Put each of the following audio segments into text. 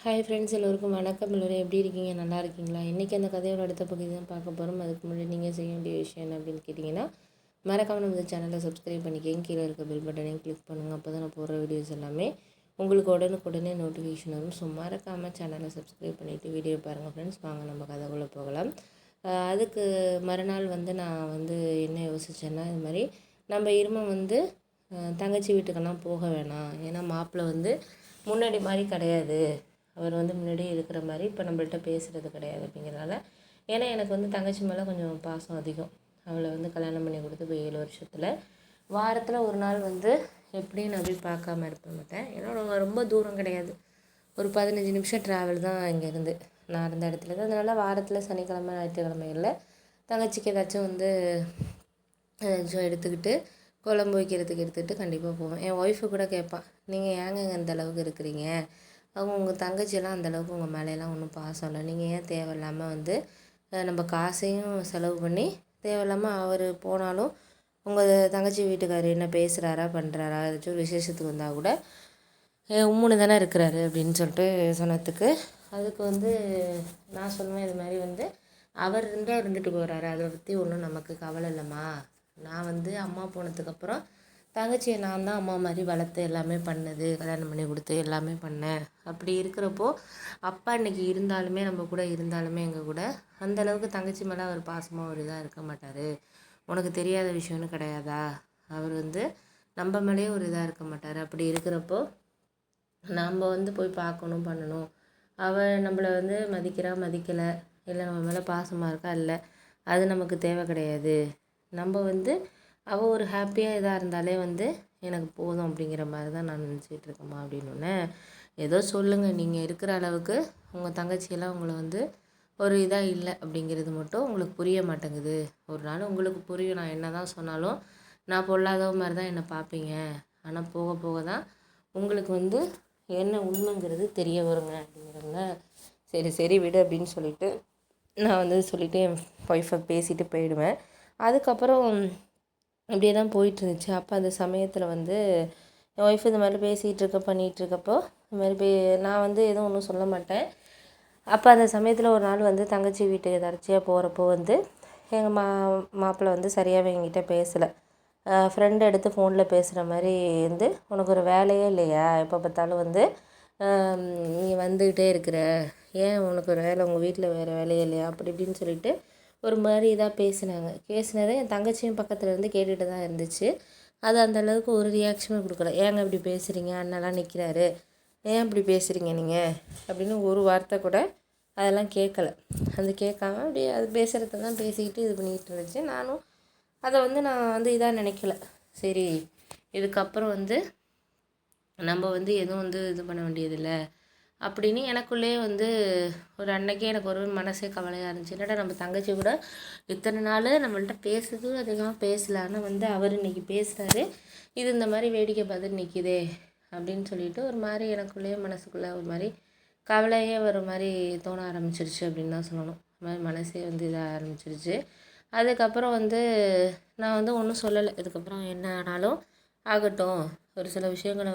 Hi friends, எல்லோருக்கும் வணக்கம். எல்லோரும் எப்படி இருக்கீங்க? நல்லா இருக்கீங்களா? இன்றைக்கி அந்த கதையோட அடுத்த பகுதி தான் பார்க்க போகிறோம். அதுக்கு முன்னாடி நீங்கள் செய்ய வேண்டிய விஷயம் என்ன அப்படின்னு கேட்டிங்கன்னா, மறக்காமல் நம்ம சேனலை சப்ஸ்கிரைப் பண்ணிக்கங்க. கீழே இருக்க பெல் பட்டனையும் கிளிக் பண்ணுங்கள். அப்போ தான் நான் போடுற வீடியோஸ் எல்லாமே உங்களுக்கு உடனுக்குடனே நோட்டிஃபிகேஷன் வரும். ஸோ மறக்காமல் சேனலை சப்ஸ்கிரைப் பண்ணிவிட்டு வீடியோ பாருங்கள் ஃப்ரெண்ட்ஸ். வாங்க நம்ம கதைக்குள்ளே போகலாம். அதுக்கு மறுநாள் நான் என்ன யோசித்தேன்னா, இது மாதிரி நம்ம தங்கச்சி வீட்டுக்கெல்லாம் போக வேணாம். ஏன்னா மாப்பிள்ளை முன்னாடி மாதிரி கிடையாது. அவர் முன்னாடியே இருக்கிற மாதிரி இப்போ நம்மள்ட்ட பேசுகிறது கிடையாது அப்படிங்கிறனால. ஏன்னா எனக்கு தங்கச்சி மேலே கொஞ்சம் பாசம் அதிகம். அவளை கல்யாணம் பண்ணி கொடுத்து இப்போ 7 வருஷத்தில் வாரத்தில் ஒரு நாள் எப்படியும் நான் போய் பார்க்காம இருக்க மாட்டேன். ஏன்னா ரொம்ப தூரம் கிடையாது, ஒரு 15 நிமிஷம் ட்ராவல் தான் இங்கேருந்து நான் இருந்த இடத்துல தான். அதனால் வாரத்தில் சனிக்கிழமை ஞாயிற்றுக்கிழமைகளில் தங்கச்சிக்கு ஏதாச்சும் எடுத்துக்கிட்டு குழம்பு வைக்கிறதுக்கு எடுத்துக்கிட்டு கண்டிப்பாக போவேன். என் ஒய்ஃபு கூட கேட்பான், நீங்கள் ஏங்க இந்த அளவுக்கு இருக்கிறீங்க? உங்கள் தங்கச்சியெல்லாம் அந்தளவுக்கு உங்கள் மேலேலாம் ஒன்றும் பாசம் இல்லை. நீங்கள் ஏன் தேவையில்லாமல் நம்ம காசையும் செலவு பண்ணி தேவையில்லாமல் அவர் போனாலும் உங்கள் தங்கச்சி வீட்டுக்காரர் என்ன பேசுகிறாரா பண்ணுறாரா? ஏதாச்சும் விசேஷத்துக்கு வந்தால் கூட உம்முன்னு தானே இருக்கிறாரு அப்படின்னு சொல்லிட்டு சொன்னதுக்கு, அதுக்கு நான் சொல்லுவேன், இது மாதிரி அவர் இருந்துட்டு போகிறாரு, அதை பற்றி ஒன்றும் நமக்கு கவலை இல்லைம்மா. நான் அம்மா போனதுக்கப்புறம் தங்கச்சியை நான் தான் அம்மா மாதிரி வளர்த்து எல்லாமே பண்ணது, கல்யாணம் பண்ணி கொடுத்து எல்லாமே பண்ணேன். அப்படி இருக்கிறப்போ அப்பா இன்றைக்கி இருந்தாலுமே நம்ம கூட இருந்தாலுமே எங்கள் கூட அந்தளவுக்கு தங்கச்சி மேலே அவர் பாசமாக ஒரு இதாக இருக்க மாட்டார். உனக்கு தெரியாத விஷயம்னு கிடையாதா? அவர் நம்ம மேலேயே ஒரு இதாக இருக்க மாட்டார். அப்படி இருக்கிறப்போ நம்ம போய் பார்க்கணும் பண்ணணும். அவள் நம்மளை மதிக்கிறா மதிக்கலை, இல்லை நம்ம மேலே பாசமாக இருக்கா இல்லை, அது நமக்கு தேவை கிடையாது. நம்ம அவள் ஒரு ஹாப்பியாக இதாக இருந்தாலே எனக்கு போதும் அப்படிங்கிற மாதிரி தான் நான் நினச்சிட்டு இருக்கேம்மா அப்படின்னோடனே, ஏதோ சொல்லுங்கள், நீங்கள் இருக்கிற அளவுக்கு உங்கள் தங்கச்சியெல்லாம் உங்களை ஒரு இதாக இல்லை அப்படிங்கிறது மட்டும் உங்களுக்கு புரிய மாட்டேங்குது. ஒரு நாள் உங்களுக்கு புரியும். நான் என்ன தான் சொன்னாலும் நான் பொல்லாதவ மாதிரி தான் என்னை பார்ப்பீங்க. ஆனால் போக போக தான் உங்களுக்கு என்ன உண்மைங்கிறது தெரிய வருங்க அப்படிங்கிறவங்க. சரி சரி விடு அப்படின்னு சொல்லிவிட்டு நான் சொல்லிவிட்டு என் ஒய்ஃபை பேசிட்டு போயிடுவேன். அதுக்கப்புறம் இப்படியே தான் போயிட்டுருந்துச்சு. அப்போ அந்த சமயத்தில் என் ஒய்ஃப் இந்த மாதிரி பேசிகிட்டு பண்ணிகிட்ருக்கப்போ இந்த மாதிரி நான் எதுவும் ஒன்றும் சொல்ல மாட்டேன். அப்போ அந்த சமயத்தில் ஒரு நாள் தங்கச்சி வீட்டுக்கு எதாச்சியாக போகிறப்போ எங்கள் மாப்பிள்ளை சரியாகவே என்கிட்ட பேசலை. ஃப்ரெண்டு எடுத்து ஃபோனில் பேசுகிற மாதிரி உனக்கு ஒரு வேலையே இல்லையா? எப்போ பார்த்தாலும் நீ வந்துக்கிட்டே இருக்கிற, ஏன் உனக்கு ஒரு வேலை, உங்கள் வீட்டில் வேறு வேலையே இல்லையா? அப்படி இப்படின்னு சொல்லிட்டு ஒரு மாதிரி இதாக பேசினதை என் தங்கச்சியும் பக்கத்தில் இருந்து கேட்டுகிட்டு தான் இருந்துச்சு. அது அந்தளவுக்கு ஒரு ரியாக்ஷனும் கொடுக்கல. ஏங்க இப்படி பேசுகிறீங்க, அண்ணெல்லாம் நிற்கிறாரு, ஏன் இப்படி பேசுகிறீங்க நீங்கள் அப்படின்னு ஒரு வார்த்தை கூட அதெல்லாம் கேட்கல. அது கேட்காம அப்படியே அது பேசுகிறத தான் பேசிக்கிட்டு இது பண்ணிக்கிட்டு இருந்துச்சு. நானும் அதை நான் இதாக நினைக்கல. சரி, இதுக்கப்புறம் நம்ம எதுவும் இது பண்ண வேண்டியதில்லை அப்படின்னு எனக்குள்ளேயே ஒரு அன்னைக்கே எனக்கு ஒரு மனசே கவலையாக இருந்துச்சு. என்னடா நம்ம தங்கச்சி கூட இத்தனை நாள் நம்மள்ட்ட பேசுது, அதிகமாக பேசலை, ஆனால் அவர் இன்றைக்கி பேசுகிறாரு, இது இந்த மாதிரி வேடிக்கை பார்த்துட்டு நிற்கிதே அப்படின்னு சொல்லிட்டு ஒரு மாதிரி எனக்குள்ளேயே மனசுக்குள்ளே ஒரு மாதிரி கவலையே ஒரு மாதிரி தோண ஆரம்பிச்சிருச்சு அப்படின்னு தான் சொல்லணும். அது மாதிரி மனசே இதாக ஆரம்பிச்சிருச்சு. அதுக்கப்புறம் நான் ஒன்றும் சொல்லலை. இதுக்கப்புறம் என்ன ஆனாலும் ஆகட்டும், ஒரு சில விஷயங்களை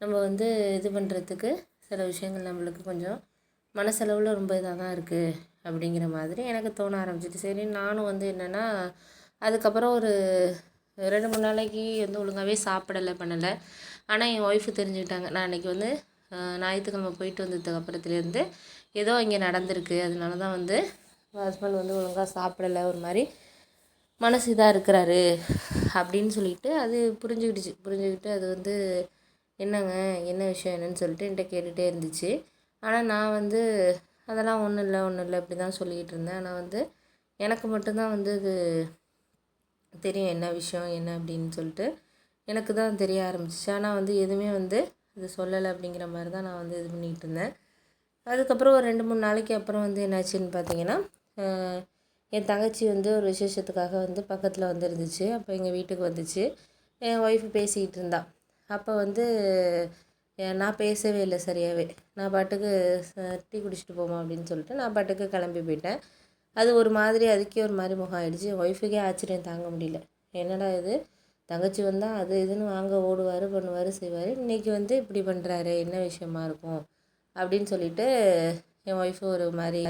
நம்ம இது பண்ணுறதுக்கு சில விஷயங்கள் நம்மளுக்கு கொஞ்சம் மனசளவில் ரொம்ப இதாக தான் இருக்குது அப்படிங்கிற மாதிரி எனக்கு தோண ஆரம்பிச்சிட்டு, சரி நானும் என்னென்னா அதுக்கப்புறம் ஒரு 2-3 நாளைக்கு ஒழுங்காகவே சாப்பிடலை பண்ணலை. ஆனால் என் ஒய்ஃபு தெரிஞ்சுக்கிட்டாங்க. நான் அன்றைக்கி ஞாயிற்றுக்கிழமை போயிட்டு வந்ததுக்கு அப்புறத்துலேருந்து ஏதோ இங்கே நடந்திருக்கு, அதனால தான் ஹஸ்பண்ட் ஒழுங்காக சாப்பிடலை, ஒரு மாதிரி மனசு இதாக இருக்கிறாரு அப்படின்னு சொல்லிட்டு அது புரிஞ்சுக்கிட்டு அது என்னங்க என்ன விஷயம் என்னன்னு சொல்லிட்டு என்கிட்ட கேட்டுகிட்டே இருந்துச்சு. ஆனால் நான் அதெல்லாம் ஒன்றும் இல்லை இப்படி தான் சொல்லிக்கிட்டு இருந்தேன். ஆனால் எனக்கு மட்டும்தான் இது தெரியும் என்ன விஷயம் என்ன அப்படின்னு சொல்லிட்டு எனக்கு தான் தெரிய ஆரம்பிச்சிச்சு. ஆனால் எதுவுமே இது சொல்லலை அப்படிங்கிற மாதிரி தான் நான் இது பண்ணிகிட்டு இருந்தேன். அதுக்கப்புறம் ஒரு 2-3 நாளைக்கு அப்புறம் என்னாச்சுன்னு பார்த்தீங்கன்னா, என் தங்கச்சி ஒரு விசேஷத்துக்காக பக்கத்தில் இருந்துச்சு. அப்போ எங்கள் வீட்டுக்கு வந்துச்சு. என் ஒய்ஃபு பேசிக்கிட்டு இருந்தா. அப்போ நான் பேசவே இல்லை சரியாகவே. நான் பாட்டுக்கு டீ குடிச்சிட்டு போமா அப்படின்னு சொல்லிட்டு நான் பாட்டுக்கு கிளம்பி போயிட்டேன். அது ஒரு மாதிரி அதுக்கே ஒரு மாதிரி முகம் ஆகிடுச்சு. என் ஒய்ஃபுக்கே ஆச்சரியம் தாங்க முடியல. என்னடா இது, தங்கச்சி வந்தால் அது இதுன்னு வாங்க ஓடுவார் பண்ணுவார் செய்வார், இன்றைக்கி இப்படி பண்ணுறாரு, என்ன விஷயமா இருக்கும் அப்படின்னு சொல்லிட்டு என் ஒய்ஃபு ஒரு மாதிரி